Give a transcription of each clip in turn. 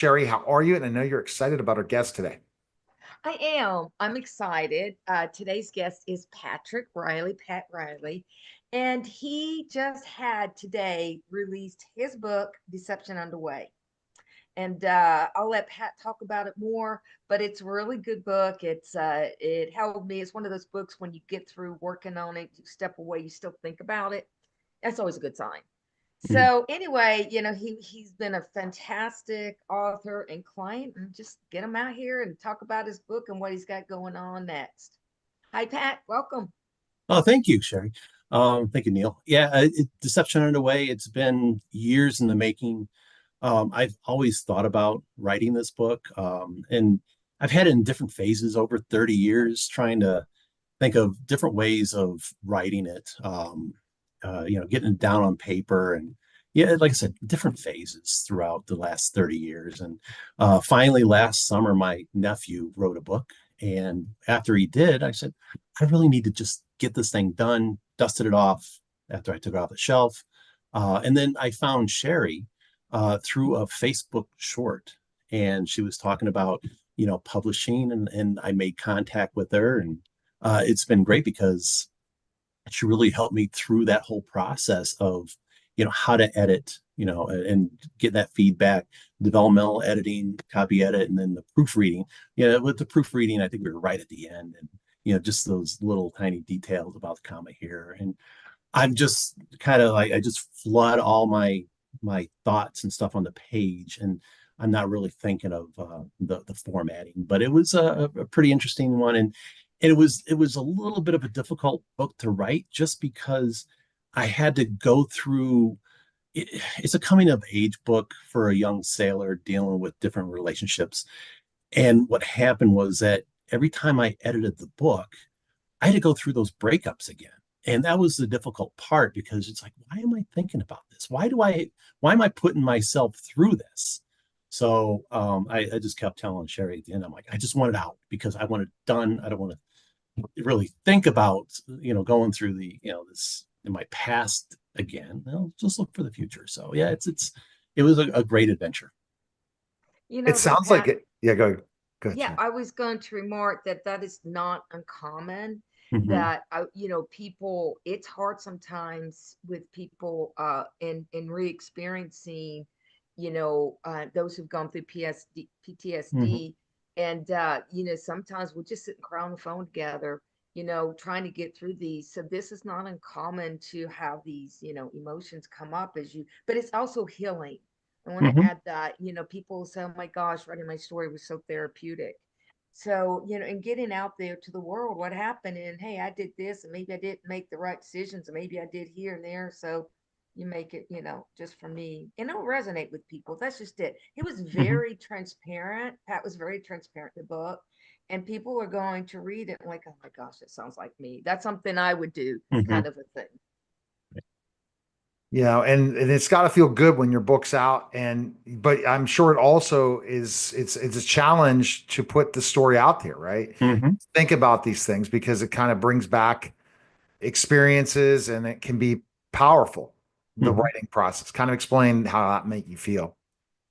Sherry, how are you? And I know you're excited about our guest today. I am. I'm excited. Today's guest is Patrick Riley, Pat Riley, and he just had today released his book, Deception Underway. And I'll let Pat talk about it more, but it's a really good book. It helped me. It's one of those books when you get through working on it, you step away, you still think about it. That's always a good sign. Mhm. So anyway, he's been a fantastic author and client, and just get him out here and talk about his book and what he's got going on next. Hi, Pat. Welcome. Oh, thank you, Sherry. Thank you, Neil. Yeah, Deception Underway. It's been years in the making. I've always thought about writing this book, and I've had it in different phases over 30 years, trying to think of different ways of writing it. Getting it down on paper, and yeah, like I said, different phases throughout the last 30 years. And finally, last summer, my nephew wrote a book, and after he did, I said, I really need to just get this thing done, dusted it off after I took it off the shelf. And then I found Sherry through a Facebook short, and she was talking about, publishing, and I made contact with her, and it's been great because she really helped me through that whole process of, how to edit, and get that feedback, developmental editing, copy edit, and then the proofreading. Yeah, with the proofreading, I think we were right at the end, and just those little tiny details about the comma here. And I'm just kind of like, I just flood all my thoughts and stuff on the page, and I'm not really thinking of the formatting. But it was a pretty interesting one, and it was a little bit of a difficult book to write, just because I had to go through. It's a coming of age book for a young sailor dealing with different relationships. And what happened was that every time I edited the book, I had to go through those breakups again. And that was the difficult part, because it's like, why am I thinking about this? Why am I putting myself through this? So I just kept telling Sherry at the end, I'm like, I just want it out because I want it done. I don't want to really think about, going through this in my past again. Just look for the future. So yeah, it was a great adventure. You It know, though, sounds like Pat, it. Yeah, go ahead, yeah, Sherry. I was going to remark that that is not uncommon. Hmm. That people, it's hard sometimes with people in re-experiencing, those who've gone through Hmm. PTSD, and sometimes we'll just sit and cry on the phone together, trying to get through these. So this is not uncommon to have these, emotions come up as you, but it's also healing. I want to Hmm. add that, people say, oh my gosh, writing my story was so therapeutic. So, and getting out there to the world, what happened, and hey, I did this, and maybe I didn't make the right decisions, and maybe I did here and there. So you make it, just for me. And it'll resonate with people. That's just it. He was Hmm. very transparent. Pat was very transparent in the book. And people are going to read it and like, oh my gosh, it sounds like me. That's something I would do, Hmm. kind of a thing. And it's got to feel good when your book's out. And but I'm sure it also it's a challenge to put the story out there, right? Hmm. Think about these things because it kind of brings back experiences and it can be powerful, the Hmm. writing process. Kind of explain how that make you feel.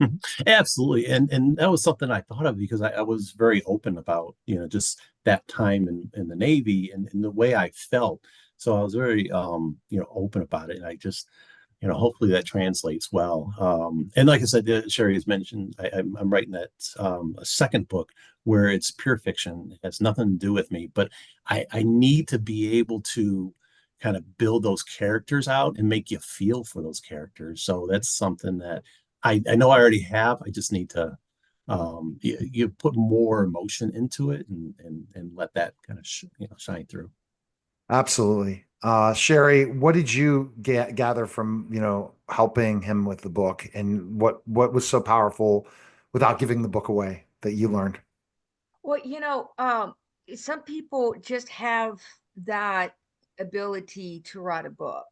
Mhm. Absolutely. And that was something I thought of because I was very open about, just that time in the Navy and the way I felt. So I was very, open about it. And I just, hopefully that translates well. And like I said, Sherry has mentioned, I'm writing that a second book where it's pure fiction. It has nothing to do with me, but I need to be able to kind of build those characters out and make you feel for those characters. So that's something that I know I already have. I just need to you put more emotion into it and let that kind of shine through. Absolutely. Sherry, what did you gather from, helping him with the book and what was so powerful without giving the book away that you learned? Well, some people just have that ability to write a book.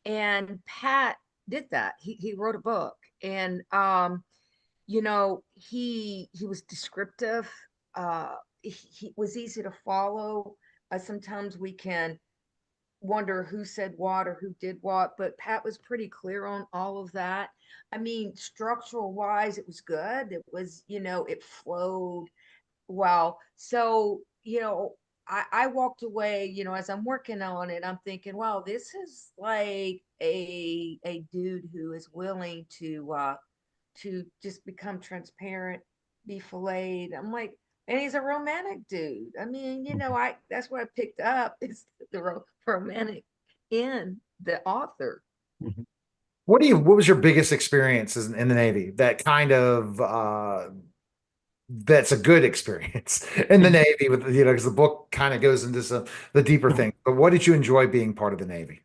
And Pat did that. He wrote a book, and he was descriptive. He was easy to follow. Sometimes we can wonder who said what or who did what, but Pat was pretty clear on all of that. I mean, structural wise, it was good. It was, it flowed well. So, I walked away, as I'm working on it, I'm thinking, wow, this is like a dude who is willing to just become transparent, be filleted. I'm like, and he's a romantic dude. I mean, I that's what I picked up is the romantic in the author. Mhm. What was your biggest experience in the Navy that kind of that's a good experience in the Navy with, because the book kind of goes into the deeper Mhm. thing. But what did you enjoy being part of the Navy?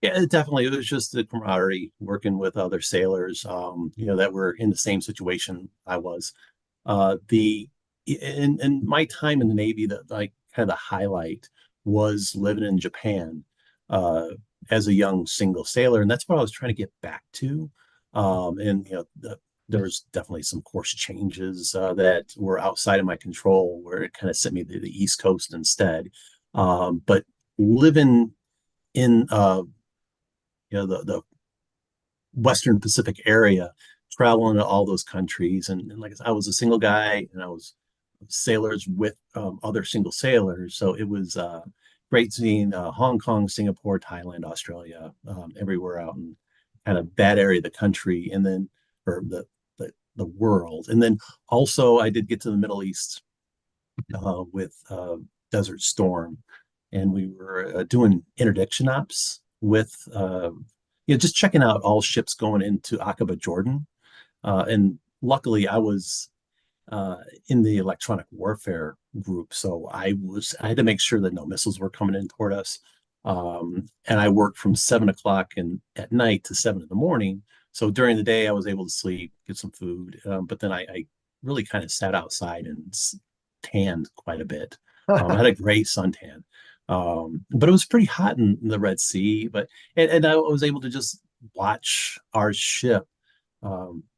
Yeah, definitely. It was just the camaraderie, working with other sailors, that were in the same situation I was. The in my time in the Navy, that like kind of the highlight was living in Japan uh, as a young single sailor, and that's what I was trying to get back to. And there was definitely some course changes that were outside of my control, where it kind of sent me to the East Coast instead. But living in the Western Pacific area, traveling to all those countries. And like I said, I was a single guy, and I was sailors with other single sailors. So it was great seeing Hong Kong, Singapore, Thailand, Australia, everywhere out in kind of that area of the country, and then or the world. And then also I did get to the Middle East with Desert Storm, and we were doing interdiction ops with just checking out all ships going into Aqaba, Jordan. And luckily, I was in the electronic warfare group, so I had to make sure that no missiles were coming in toward us. And I worked from 7 o'clock at night to 7 in the morning. So during the day, I was able to sleep, get some food, but then I really kind of sat outside and tanned quite a bit. I had a great suntan, but it was pretty hot in the Red Sea. And I was able to just watch our ship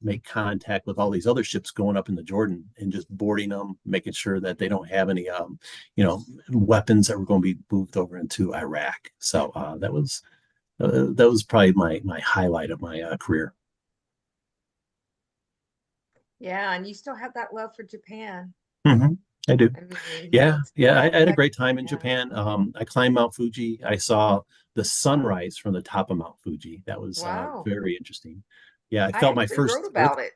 make contact with all these other ships going up in the Jordan and just boarding them, making sure that they don't have any, weapons that were going to be moved over into Iraq. So that was probably my highlight of my career. Yeah, and you still have that love for Japan. Mm-hmm. I do. I mean, Yeah, yeah. I had a that, great time in yeah. Japan. I climbed Mount Fuji. I saw the sunrise from the top of Mount Fuji. That was Wow. very interesting. Yeah, I I felt my actually wrote first earth. about it.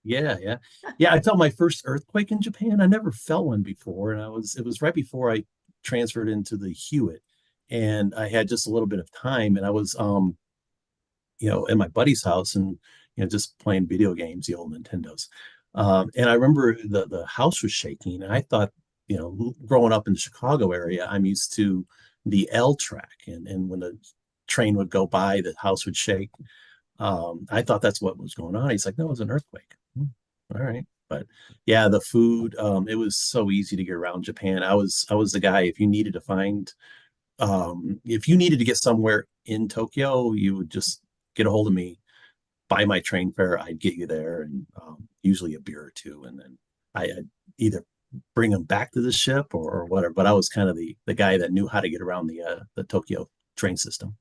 Yeah, yeah. Yeah, I felt my first earthquake in Japan. I never felt one before, and it was right before I transferred into the Hewitt, and I had just a little bit of time, and I was at my buddy's house, and just playing video games, the old Nintendos. And I remember the house was shaking, and I thought, growing up in the Chicago area, I'm used to the L track, and when the train would go by, the house would shake. I thought that's what was going on. He's like, no, it was an earthquake. All right. But yeah, the food, it was so easy to get around Japan. I was the guy, if you needed to get somewhere in Tokyo, you would just get a hold of me, buy my train fare, I'd get you there, and usually a beer or two, and then I'd either bring them back to the ship or whatever. But I was kind of the guy that knew how to get around the Tokyo train system.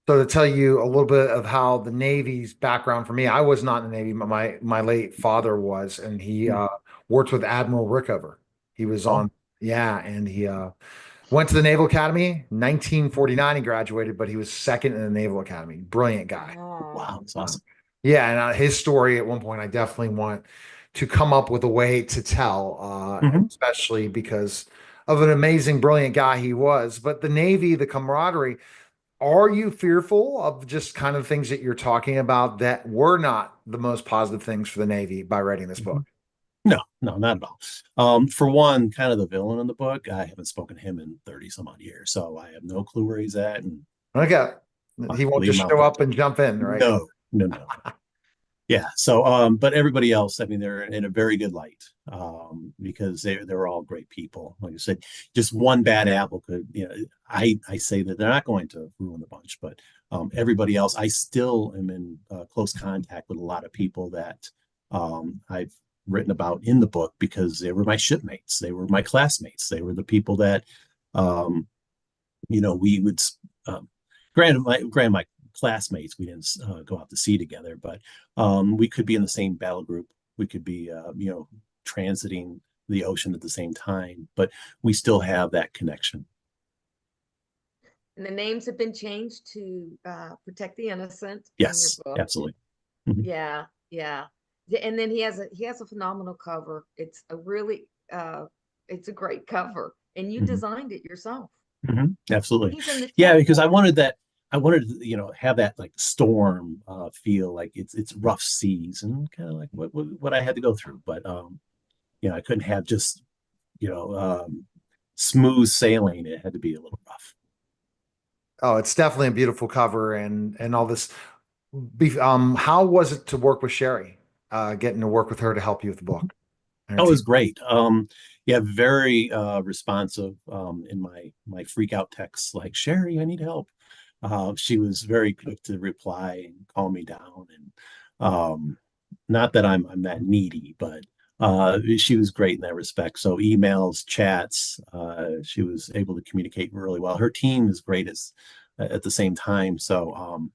So to tell you a little bit of how the Navy's background for me, I was not in the Navy, but my late father was, and he Hmm. worked with Admiral Rickover. He was Oh, on, yeah, and he went to the Naval Academy, 1949. He graduated, but he was second in the Naval Academy. Brilliant guy. Oh, wow, it's awesome. Yeah, and his story at one point, I definitely want to come up with a way to tell, Hmm. especially because of an amazing, brilliant guy he was. But the Navy, the camaraderie, are you fearful of just kind of things that you're talking about that were not the most positive things for the Navy by writing this book? No, no, not at all. For one, kind of the villain in the book, I haven't spoken to him in 30 some odd years, so I have no clue where he's at, and Okay. He won't leave just him out show there. up and jump in, right? No, no, no. Yeah. So, but everybody else, I mean, they're in a very good light, because they're all great people. Like I said, just one bad apple could, I say that they're not going to ruin the bunch, but everybody else, I still am in close contact with a lot of people that I've written about in the book because they were my shipmates, they were my classmates, they were the people that, we would um, granted, my classmates, we didn't go out to sea together, but we could be in the same battle group. We could be, transiting the ocean at the same time, but we still have that connection. And the names have been changed to protect the innocent in your Yes, book. absolutely. Mhm. Yeah, yeah. And then he has a phenomenal cover. It's a great cover. And you Mhm. designed it yourself. Absolutely. He's in the Yeah, tech because world. I wanted to, have that like storm feel, like it's rough seas and kind of like what I had to go through. But I couldn't have just, you know, um, smooth sailing. It had to be a little rough. Oh, it's definitely a beautiful cover and all this. How was it to work with Sherry? Getting to work with her to help you with the book and her Oh, it team. was great. Yeah, very responsive in my freak out texts like, Sherry, I need help. She was very quick to reply and calm me down. And not that I'm that needy, but she was great in that respect. So emails, chats, she was able to communicate really well. Her team is great at the same time. So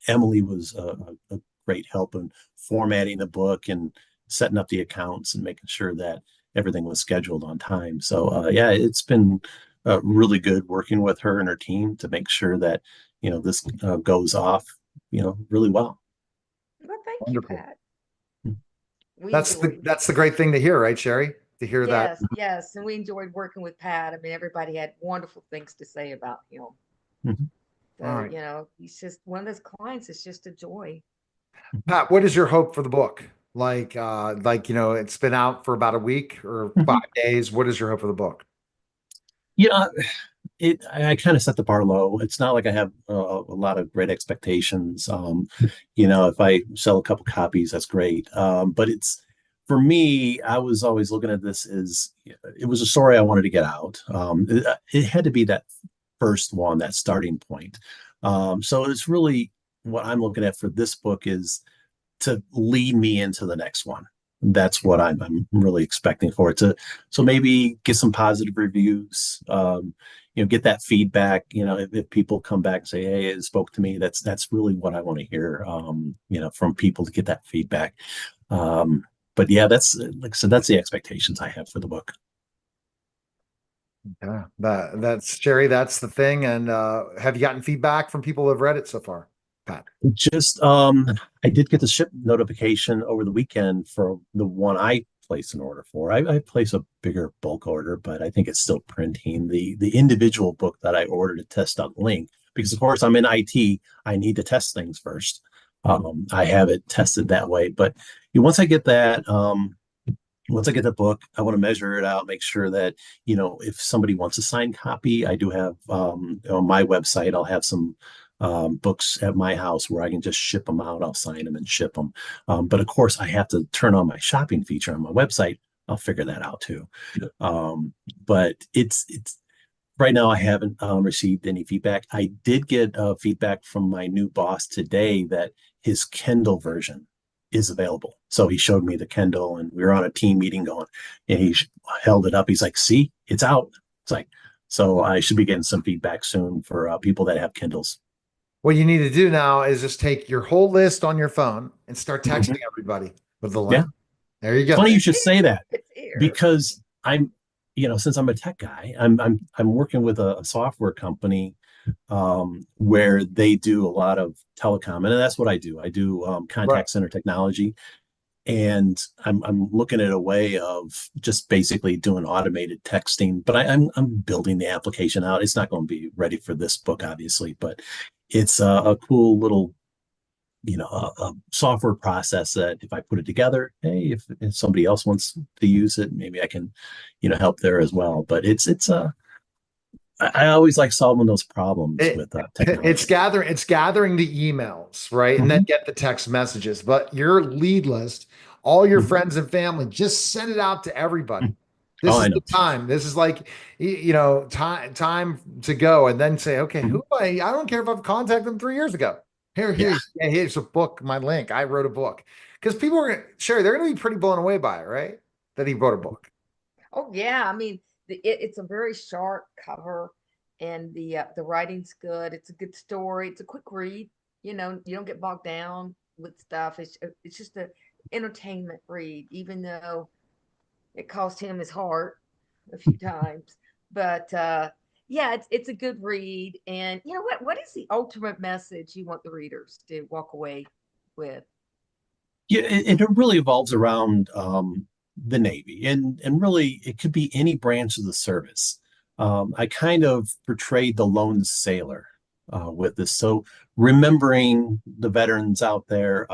Emily was a great help in formatting the book and setting up the accounts and making sure that everything was scheduled on time. So yeah, it's been really good working with her and her team to make sure that this goes off really well. Well, thank you, Wonderful. Pat. We enjoyed. That's the great thing to hear, right, Sherry? To hear that. Yes, yes. And we enjoyed working with Pat. I mean, everybody had wonderful things to say about him. Mhm. All So, right. he's just one of those clients. It's just a joy. Pat, what is your hope for the book? It's been out for about a week or Mhm. 5 days. What is your hope for the book? Yeah, I kind of set the bar low. It's not like I have a lot of great expectations. If I sell a couple copies, that's great. But it's for me, I was always looking at this as it was a story I wanted to get out. It had to be that first one, that starting point. So it's really what I'm looking at for this book is to lead me into the next one. That's what I'm really expecting for it to. So maybe get some positive reviews, get that feedback. If people come back and say, "Hey, it spoke to me," that's really what I want to hear. From people to get that feedback. But yeah, that's like I said, that's the expectations I have for the book. Yeah, that's Sherry. That's the thing. And have you gotten feedback from people who have read it so far, Pat? Just I did get the ship notification over the weekend for the one I placed an order for. I place a bigger bulk order, but I think it's still printing the individual book that I ordered to test out link because of course I'm in IT. I need to test things first. I have it tested that way, but once I get that, once I get the book, I want to measure it out, make sure that, if somebody wants a signed copy, I do have on my website, I'll have some books at my house where I can just ship them out. I'll sign them and ship them. But of course, I have to turn on my shopping feature on my website. I'll figure that out too. But it's right now I haven't received any feedback. I did get feedback from my new boss today that his Kindle version is available. So he showed me the Kindle, and we were on a team meeting going, and he held it up. He's like, "See, it's out." It's like, so I should be getting some feedback soon for people that have Kindles. What you need to do now is just take your whole list on your phone and start texting Mhm. everybody with the Yeah, link. There you it's go. funny you It's should say here. that It's here. because since I'm a tech guy, I'm working with a software company where they do a lot of telecom, and that's what I do. I do Right. contact center technology, and I'm looking at a way of just basically doing automated texting. But I'm building the application out. It's not going to be ready for this book, obviously, but it's a cool little a software process that if I put it together, hey, if somebody else wants to use it, maybe I can help there as well. But I always like solving those problems It, with technology. it's gathering the emails, right? And then Hmm. get the text messages. But your lead list, all your Hmm. friends and family, just send it out to everybody. Oh, This is I the know. time. This is like, time to go. And then say, okay, Mhm. I don't care if I've contacted them 3 years ago. Yeah. Here's a book, my link. I wrote a book. Because people are Sherry, they're gonna be pretty blown away by it, right? That he wrote a book. Oh yeah, I mean, it's a very sharp cover. and the writing's good. It's a good story. It's a quick read. You know, you don't get bogged down with stuff. It's just a entertainment read, even though it cost him his heart a few times. But yeah, it's a good read. And you know what is the ultimate message you want the readers to walk away with? Yeah, it really evolves around the Navy, and really it could be any branch of the service. I kind of portrayed the lone sailor with this, so remembering the veterans out there,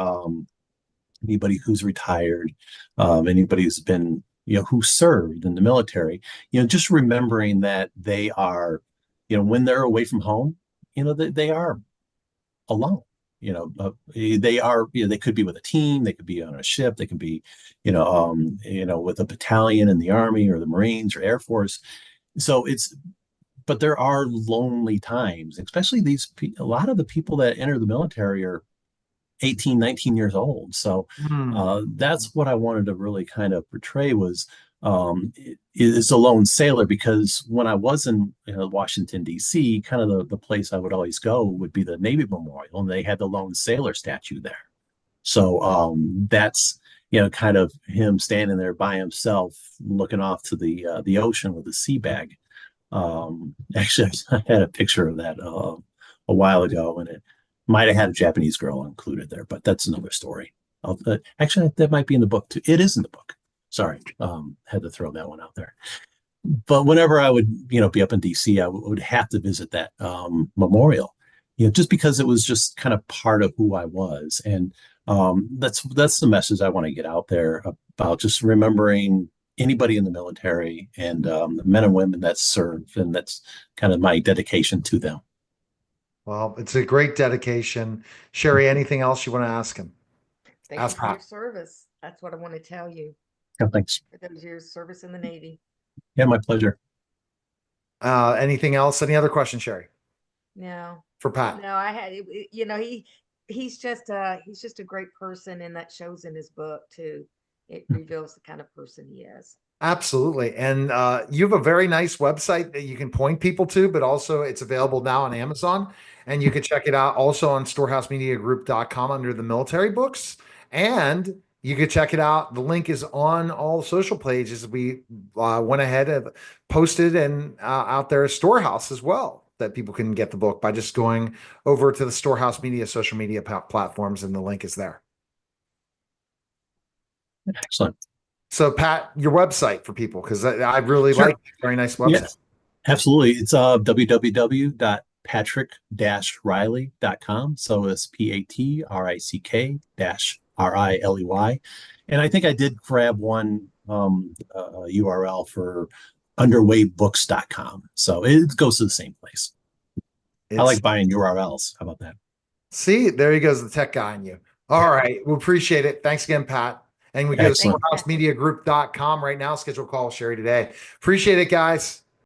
anybody who's retired, anybody who's been, who served in the military, just remembering that they are, when they're away from home, they are alone. They are, they could be with a team, they could be on a ship, they could be, with a battalion in the Army or the Marines or Air Force. So but there are lonely times, especially a lot of the people that enter the military are 18, 19 years old. So Hmm. that's what I wanted to really kind of portray was is a lone sailor, because when I was in Washington, D.C., kind of the place I would always go would be the Navy Memorial, and they had the lone sailor statue there. So that's kind of him standing there by himself, looking off to the ocean with a sea bag. Actually, I had a picture of that a while ago, and it might have had a Japanese girl included there, but that's another story. Actually, that might be in the book too. It is in the book. Sorry, had to throw that one out there. But whenever I would, be up in DC, I would have to visit that memorial, just because it was just kind of part of who I was, and that's the message I want to get out there about just remembering anybody in the military and the men and women that serve, and that's kind of my dedication to them. Well, it's a great dedication. Sherry, anything else you want to ask him? Thank you Ask for your Pat. service. That's what I want to tell you Yeah, thanks. for those years service in the Navy. Yeah, my pleasure. Anything else? Any other questions, Sherry, No, for Pat? no, I had, you know, he's just a great person, and that shows in his book too. It reveals the kind of person he is. Absolutely. And you have a very nice website that you can point people to, but also it's available now on Amazon. And you can check it out also on storehousemediagroup.com under the military books. And you can check it out. The link is on all social pages. We went ahead and posted and out there Storehouse as well, that people can get the book by just going over to the Storehouse Media social media platforms, and the link is there. Excellent. So, Pat, your website for people, because I really like Sure. it. Very nice website. Yes, absolutely. It's www.patrick-riley.com. So it's PATRICK-RILEY. And I think I did grab one URL for underwaybooks.com. So it goes to the same place. I It's like buying URLs. How about that? See, there he goes, the tech guy in you. All right. We appreciate it. Thanks again, Pat. And we go to Excellent. Thank you, Patrick. storehousemediagroup.com right now. Schedule a call with Sherry today. Appreciate it, guys.